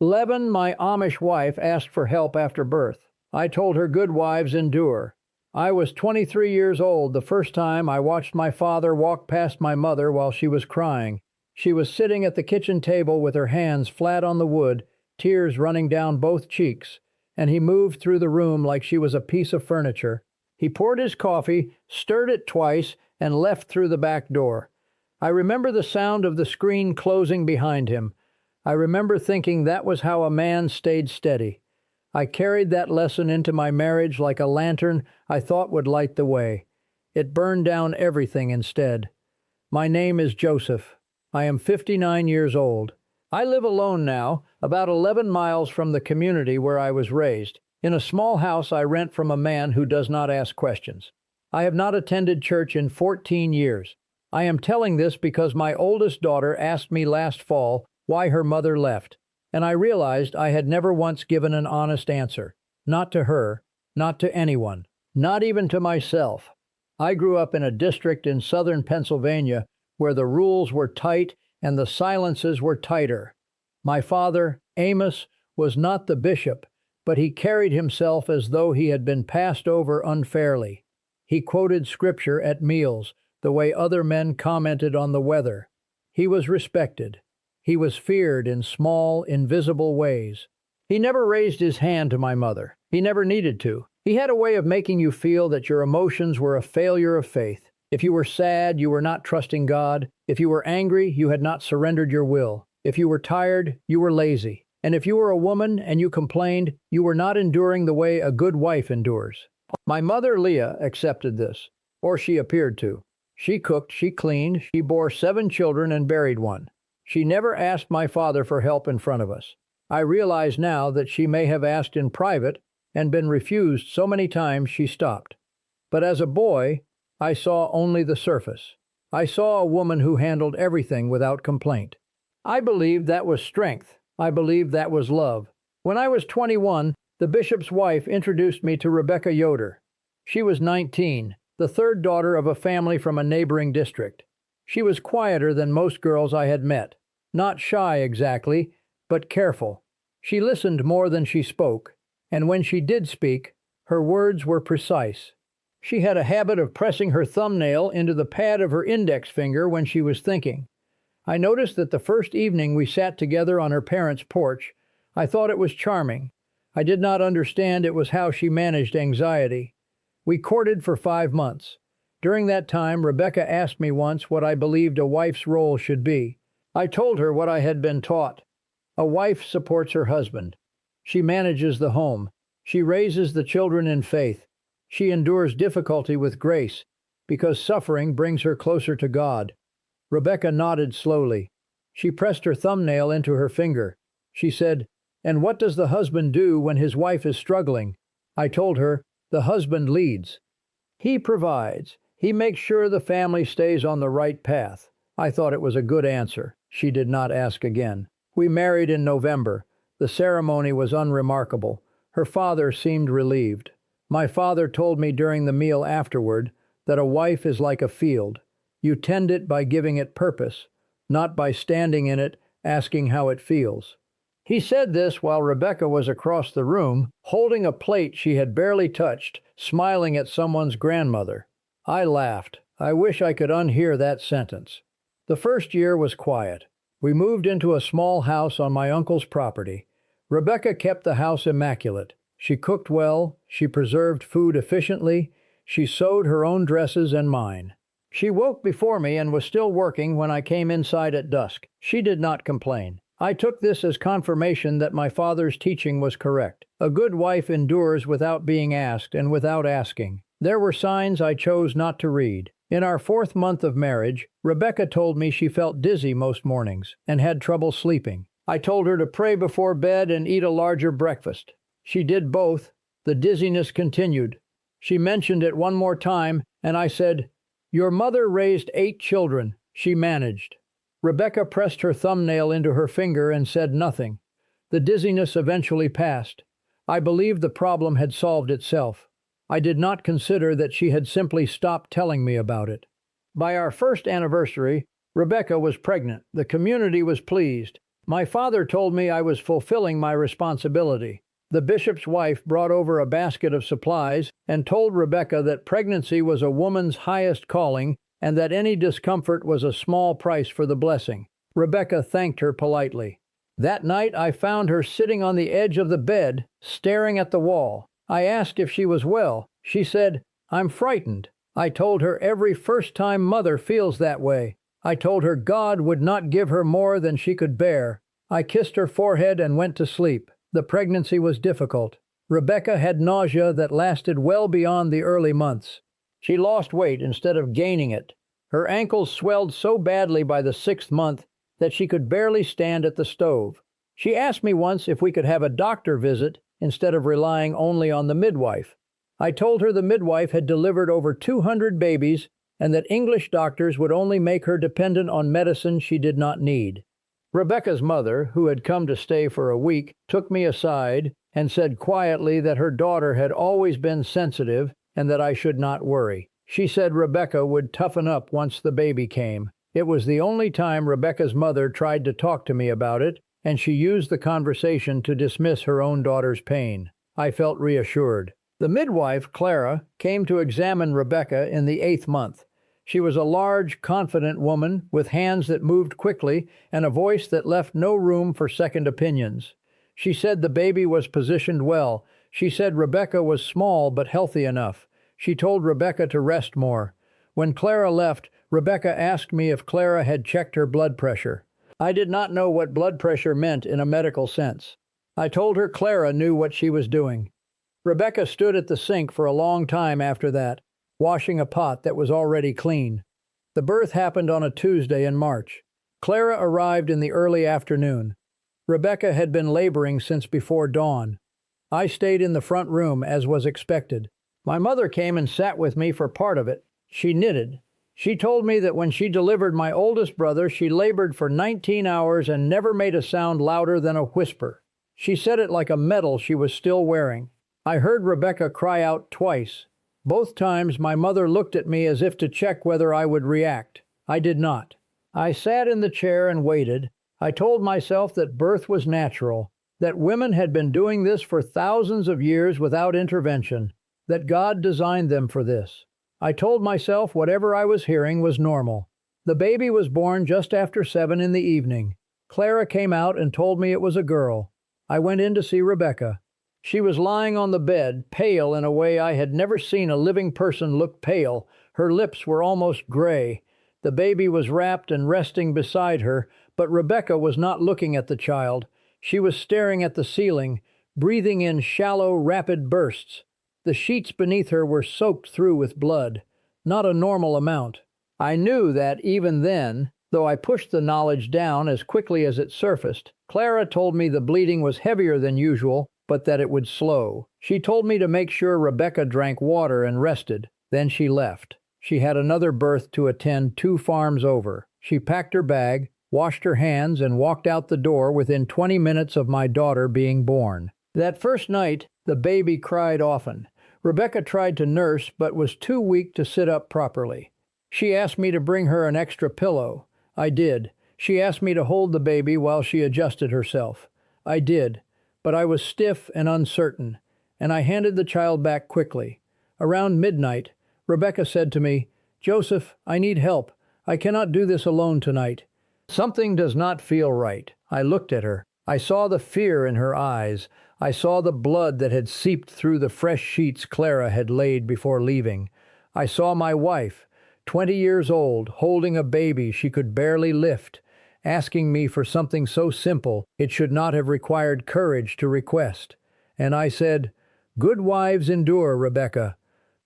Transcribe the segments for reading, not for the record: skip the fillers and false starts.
11. My Amish wife asked for help after birth. I told her good wives endure. I was 23 years old the first time I watched my father walk past my mother while she was crying. She was sitting at the kitchen table with her hands flat on the wood, tears running down both cheeks, and he moved through the room like she was a piece of furniture. He poured his coffee, stirred it twice, and left through the back door. I remember the sound of the screen closing behind him. I remember thinking that was how a man stayed steady. I carried that lesson into my marriage like a lantern I thought would light the way. It burned down everything instead. My name is Joseph. I am 59 years old. I live alone now, about 11 miles from the community where I was raised, in a small house I rent from a man who does not ask questions. I have not attended church in 14 years. I am telling this because my oldest daughter asked me last fall why her mother left, and I realized I had never once given an honest answer. Not to her, not to anyone, not even to myself. I grew up in a district in southern Pennsylvania where the rules were tight and the silences were tighter. My father, Amos, was not the bishop, but he carried himself as though he had been passed over unfairly. He quoted scripture at meals, the way other men commented on the weather. He was respected. He was feared in small, invisible ways. He never raised his hand to my mother. He never needed to. He had a way of making you feel that your emotions were a failure of faith. If you were sad, you were not trusting God. If you were angry, you had not surrendered your will. If you were tired, you were lazy. And if you were a woman and you complained, you were not enduring the way a good wife endures. My mother, Leah, accepted this, or she appeared to. She cooked, she cleaned, she bore 7 children and buried one. She never asked my father for help in front of us. I realize now that she may have asked in private and been refused so many times she stopped. But as a boy, I saw only the surface. I saw a woman who handled everything without complaint. I believed that was strength. I believed that was love. When I was 21, the bishop's wife introduced me to Rebecca Yoder. She was 19, the third daughter of a family from a neighboring district. She was quieter than most girls I had met. Not shy exactly, but careful. She listened more than she spoke, and when she did speak, her words were precise. She had a habit of pressing her thumbnail into the pad of her index finger when she was thinking. I noticed that the first evening we sat together on her parents' porch, I thought it was charming. I did not understand it was how she managed anxiety. We courted for 5 months. During that time, Rebecca asked me once what I believed a wife's role should be. I told her what I had been taught. A wife supports her husband. She manages the home. She raises the children in faith. She endures difficulty with grace, because suffering brings her closer to God. Rebecca nodded slowly. She pressed her thumbnail into her finger. She said, "And what does the husband do when his wife is struggling?" I told her, "The husband leads. He provides. He makes sure the family stays on the right path." I thought it was a good answer. She did not ask again. We married in November. The ceremony was unremarkable. Her father seemed relieved. My father told me during the meal afterward that a wife is like a field. You tend it by giving it purpose, not by standing in it, asking how it feels. He said this while Rebecca was across the room, holding a plate she had barely touched, smiling at someone's grandmother. I laughed. I wish I could unhear that sentence. The first year was quiet. We moved into a small house on my uncle's property. Rebecca kept the house immaculate. She cooked well, she preserved food efficiently, she sewed her own dresses and mine. She woke before me and was still working when I came inside at dusk. She did not complain. I took this as confirmation that my father's teaching was correct. A good wife endures without being asked and without asking. There were signs I chose not to read. In our 4th month of marriage, Rebecca told me she felt dizzy most mornings and had trouble sleeping. I told her to pray before bed and eat a larger breakfast. She did both. The dizziness continued. She mentioned it one more time, and I said, "Your mother raised 8 children. She managed." Rebecca pressed her thumbnail into her finger and said nothing. The dizziness eventually passed. I believed the problem had solved itself. I did not consider that she had simply stopped telling me about it. By our first anniversary, Rebecca was pregnant. The community was pleased. My father told me I was fulfilling my responsibility. The bishop's wife brought over a basket of supplies and told Rebecca that pregnancy was a woman's highest calling and that any discomfort was a small price for the blessing. Rebecca thanked her politely. That night I found her sitting on the edge of the bed, staring at the wall. I asked if she was well. She said, "I'm frightened." I told her every first-time mother feels that way. I told her God would not give her more than she could bear. I kissed her forehead and went to sleep. The pregnancy was difficult. Rebecca had nausea that lasted well beyond the early months. She lost weight instead of gaining it. Her ankles swelled so badly by the 6th month that she could barely stand at the stove. She asked me once if we could have a doctor visit instead of relying only on the midwife. I told her the midwife had delivered over 200 babies and that English doctors would only make her dependent on medicine she did not need. Rebecca's mother, who had come to stay for a week, took me aside and said quietly that her daughter had always been sensitive and that I should not worry. She said Rebecca would toughen up once the baby came. It was the only time Rebecca's mother tried to talk to me about it, and she used the conversation to dismiss her own daughter's pain. I felt reassured. The midwife, Clara, came to examine Rebecca in the 8th month. She was a large, confident woman with hands that moved quickly and a voice that left no room for second opinions. She said the baby was positioned well. She said Rebecca was small but healthy enough. She told Rebecca to rest more. When Clara left, Rebecca asked me if Clara had checked her blood pressure. I did not know what blood pressure meant in a medical sense. I told her Clara knew what she was doing. Rebecca stood at the sink for a long time after that, washing a pot that was already clean. The birth happened on a Tuesday in March. Clara arrived in the early afternoon. Rebecca had been laboring since before dawn. I stayed in the front room, as was expected. My mother came and sat with me for part of it. She knitted. She told me that when she delivered my oldest brother, she labored for 19 hours and never made a sound louder than a whisper. She said it like a medal she was still wearing. I heard Rebecca cry out twice. Both times my mother looked at me as if to check whether I would react. I did not. I sat in the chair and waited. I told myself that birth was natural, that women had been doing this for thousands of years without intervention, that God designed them for this. I told myself whatever I was hearing was normal. The baby was born just after 7 in the evening. Clara came out and told me it was a girl. I went in to see Rebecca. She was lying on the bed, pale in a way I had never seen a living person look pale. Her lips were almost gray. The baby was wrapped and resting beside her, but Rebecca was not looking at the child. She was staring at the ceiling, breathing in shallow, rapid bursts. The sheets beneath her were soaked through with blood, not a normal amount. I knew that even then, though I pushed the knowledge down as quickly as it surfaced. Clara told me the bleeding was heavier than usual, but that it would slow. She told me to make sure Rebecca drank water and rested. Then she left. She had another birth to attend 2 farms over. She packed her bag, washed her hands, and walked out the door within 20 minutes of my daughter being born. That first night, the baby cried often. Rebecca tried to nurse, but was too weak to sit up properly. She asked me to bring her an extra pillow. I did. She asked me to hold the baby while she adjusted herself. I did. But I was stiff and uncertain, and I handed the child back quickly. Around midnight, Rebecca said to me, "Joseph, I need help. I cannot do this alone tonight." Something does not feel right. I looked at her. I saw the fear in her eyes. I saw the blood that had seeped through the fresh sheets Clara had laid before leaving. I saw my wife, 20 years old, holding a baby she could barely lift, asking me for something so simple it should not have required courage to request. And I said, "Good wives endure, Rebecca.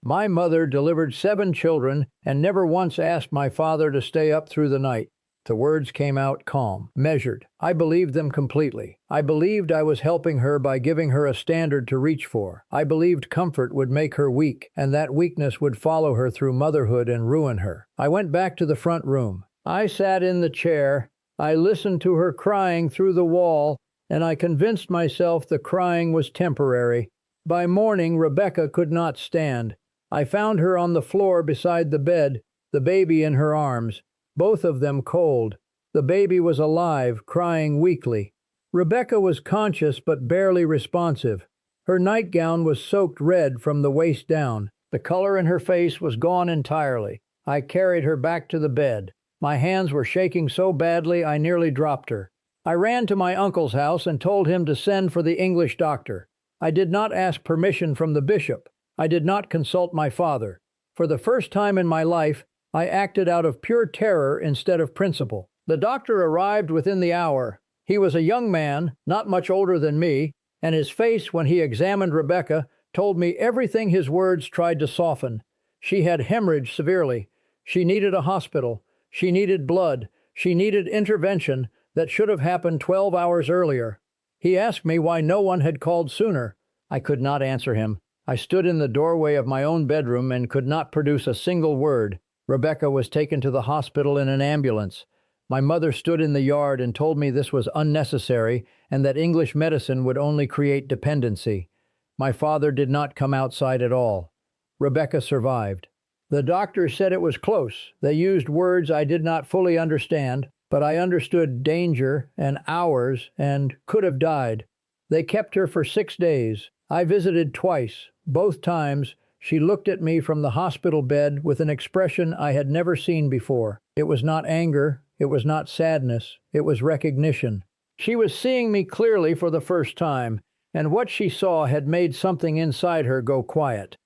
My mother delivered 7 children and never once asked my father to stay up through the night." The words came out calm, measured. I believed them completely. I believed I was helping her by giving her a standard to reach for. I believed comfort would make her weak, and that weakness would follow her through motherhood and ruin her. I went back to the front room. I sat in the chair. I listened to her crying through the wall, and I convinced myself the crying was temporary. By morning, Rebecca could not stand. I found her on the floor beside the bed, the baby in her arms, both of them cold. The baby was alive, crying weakly. Rebecca was conscious but barely responsive. Her nightgown was soaked red from the waist down. The color in her face was gone entirely. I carried her back to the bed. My hands were shaking so badly I nearly dropped her. I ran to my uncle's house and told him to send for the English doctor. I did not ask permission from the bishop. I did not consult my father. For the first time in my life, I acted out of pure terror instead of principle. The doctor arrived within the hour. He was a young man, not much older than me, and his face, when he examined Rebecca, told me everything his words tried to soften. She had hemorrhaged severely. She needed a hospital. She needed blood. She needed intervention that should have happened 12 hours earlier. He asked me why no one had called sooner. I could not answer him. I stood in the doorway of my own bedroom and could not produce a single word. Rebecca was taken to the hospital in an ambulance. My mother stood in the yard and told me this was unnecessary and that English medicine would only create dependency. My father did not come outside at all. Rebecca survived. The doctors said it was close. They used words I did not fully understand, but I understood danger and hours and could have died. They kept her for 6 days. I visited twice. Both times, she looked at me from the hospital bed with an expression I had never seen before. It was not anger. It was not sadness. It was recognition. She was seeing me clearly for the first time, and what she saw had made something inside her go quiet.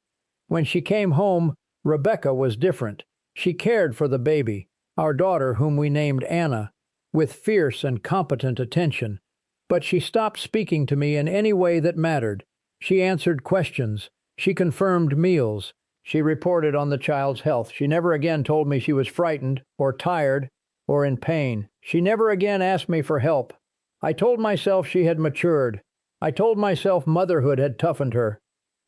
When she came home, Rebecca was different. She cared for the baby, our daughter whom we named Anna, with fierce and competent attention. But she stopped speaking to me in any way that mattered. She answered questions. She confirmed meals. She reported on the child's health. She never again told me she was frightened or tired or in pain. She never again asked me for help. I told myself she had matured. I told myself motherhood had toughened her,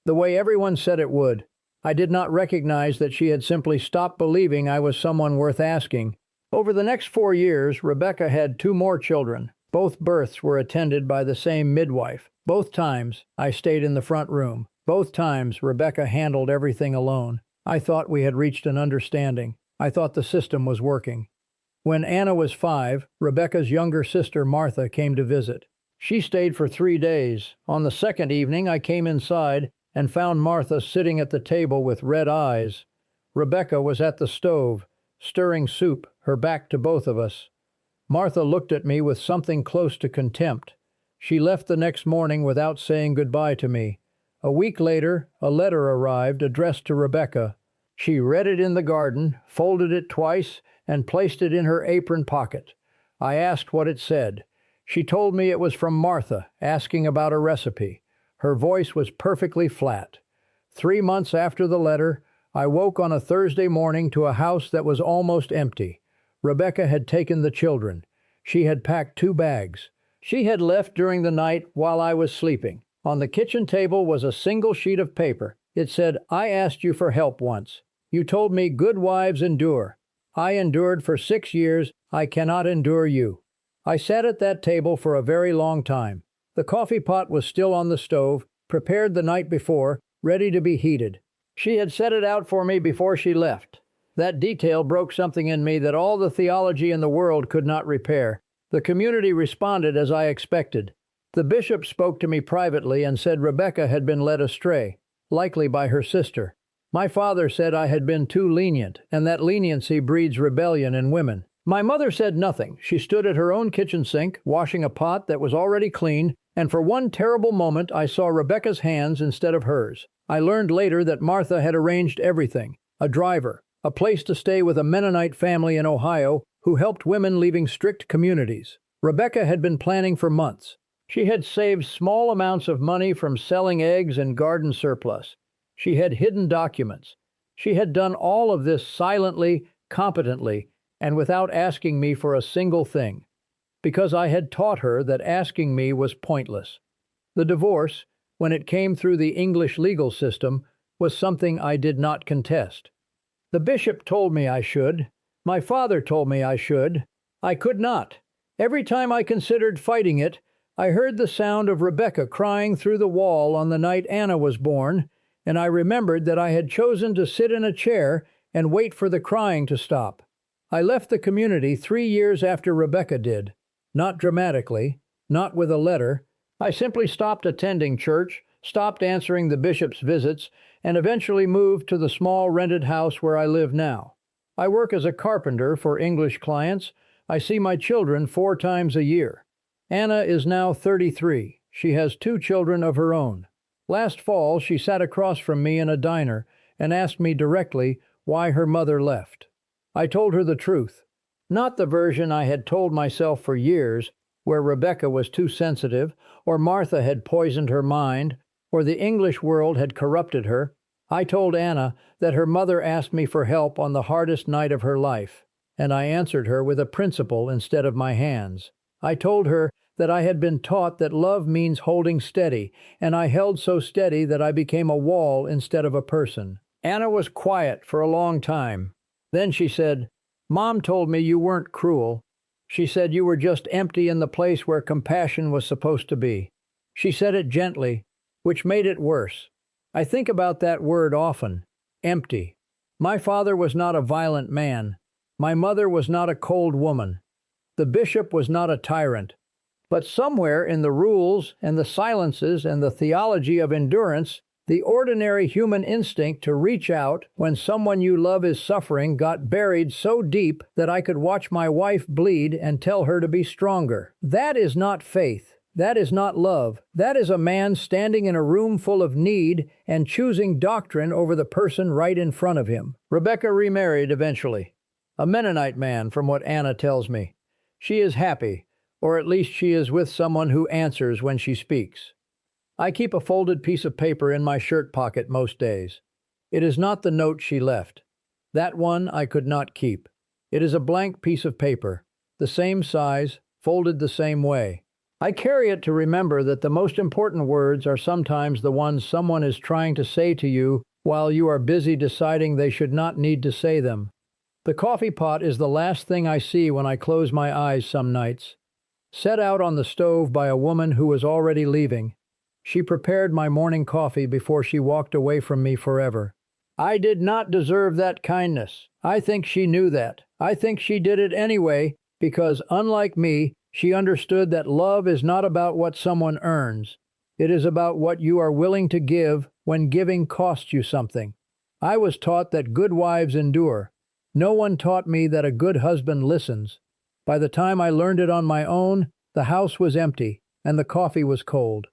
the way everyone said it would. I did not recognize that she had simply stopped believing I was someone worth asking. Over the next 4 years, Rebecca had 2 more children. Both births were attended by the same midwife. Both times, I stayed in the front room. Both times, Rebecca handled everything alone. I thought we had reached an understanding. I thought the system was working. When Anna was 5, Rebecca's younger sister Martha came to visit. She stayed for 3 days. On the second evening, I came inside and found Martha sitting at the table with red eyes. Rebecca was at the stove, stirring soup, her back to both of us. Martha looked at me with something close to contempt. She left the next morning without saying goodbye to me. A week later, a letter arrived addressed to Rebecca. She read it in the garden, folded it twice, and placed it in her apron pocket. I asked what it said. She told me it was from Martha, asking about a recipe. Her voice was perfectly flat. 3 months after the letter, I woke on a Thursday morning to a house that was almost empty. Rebecca had taken the children. She had packed 2 bags. She had left during the night while I was sleeping. On the kitchen table was a single sheet of paper. It said, "I asked you for help once. You told me good wives endure. I endured for 6 years. I cannot endure you." I sat at that table for a very long time. The coffee pot was still on the stove, prepared the night before, ready to be heated. She had set it out for me before she left. That detail broke something in me that all the theology in the world could not repair. The community responded as I expected. The bishop spoke to me privately and said Rebecca had been led astray, likely by her sister. My father said I had been too lenient, and that leniency breeds rebellion in women. My mother said nothing. She stood at her own kitchen sink, washing a pot that was already clean, and for one terrible moment I saw Rebecca's hands instead of hers. I learned later that Martha had arranged everything: a driver, a place to stay with a Mennonite family in Ohio who helped women leaving strict communities. Rebecca had been planning for months. She had saved small amounts of money from selling eggs and garden surplus. She had hidden documents. She had done all of this silently, competently, and without asking me for a single thing, because I had taught her that asking me was pointless. The divorce, when it came through the English legal system, was something I did not contest. The bishop told me I should. My father told me I should. I could not. Every time I considered fighting it, I heard the sound of Rebecca crying through the wall on the night Anna was born, and I remembered that I had chosen to sit in a chair and wait for the crying to stop. I left the community 3 years after Rebecca did. Not dramatically, not with a letter. I simply stopped attending church, stopped answering the bishop's visits, and eventually moved to the small rented house where I live now. I work as a carpenter for English clients. I see my children 4 times a year. Anna is now 33. She has 2 children of her own. Last fall, she sat across from me in a diner and asked me directly why her mother left. I told her the truth. Not the version I had told myself for years, where Rebecca was too sensitive, or Martha had poisoned her mind, or the English world had corrupted her. I told Anna that her mother asked me for help on the hardest night of her life, and I answered her with a principle instead of my hands. I told her that I had been taught that love means holding steady, and I held so steady that I became a wall instead of a person. Anna was quiet for a long time. Then she said, "Mom told me you weren't cruel. She said you were just empty in the place where compassion was supposed to be." She said it gently, which made it worse. I think about that word often, empty. My father was not a violent man. My mother was not a cold woman. The bishop was not a tyrant. But somewhere in the rules and the silences and the theology of endurance, the ordinary human instinct to reach out when someone you love is suffering got buried so deep that I could watch my wife bleed and tell her to be stronger. That is not faith. That is not love. That is a man standing in a room full of need and choosing doctrine over the person right in front of him. Rebecca remarried eventually. A Mennonite man, from what Anna tells me. She is happy, or at least she is with someone who answers when she speaks. I keep a folded piece of paper in my shirt pocket most days. It is not the note she left. That one I could not keep. It is a blank piece of paper, the same size, folded the same way. I carry it to remember that the most important words are sometimes the ones someone is trying to say to you while you are busy deciding they should not need to say them. The coffee pot is the last thing I see when I close my eyes some nights. Set out on the stove by a woman who was already leaving. She prepared my morning coffee before she walked away from me forever. I did not deserve that kindness. I think she knew that. I think she did it anyway because, unlike me, she understood that love is not about what someone earns. It is about what you are willing to give when giving costs you something. I was taught that good wives endure. No one taught me that a good husband listens. By the time I learned it on my own, the house was empty and the coffee was cold.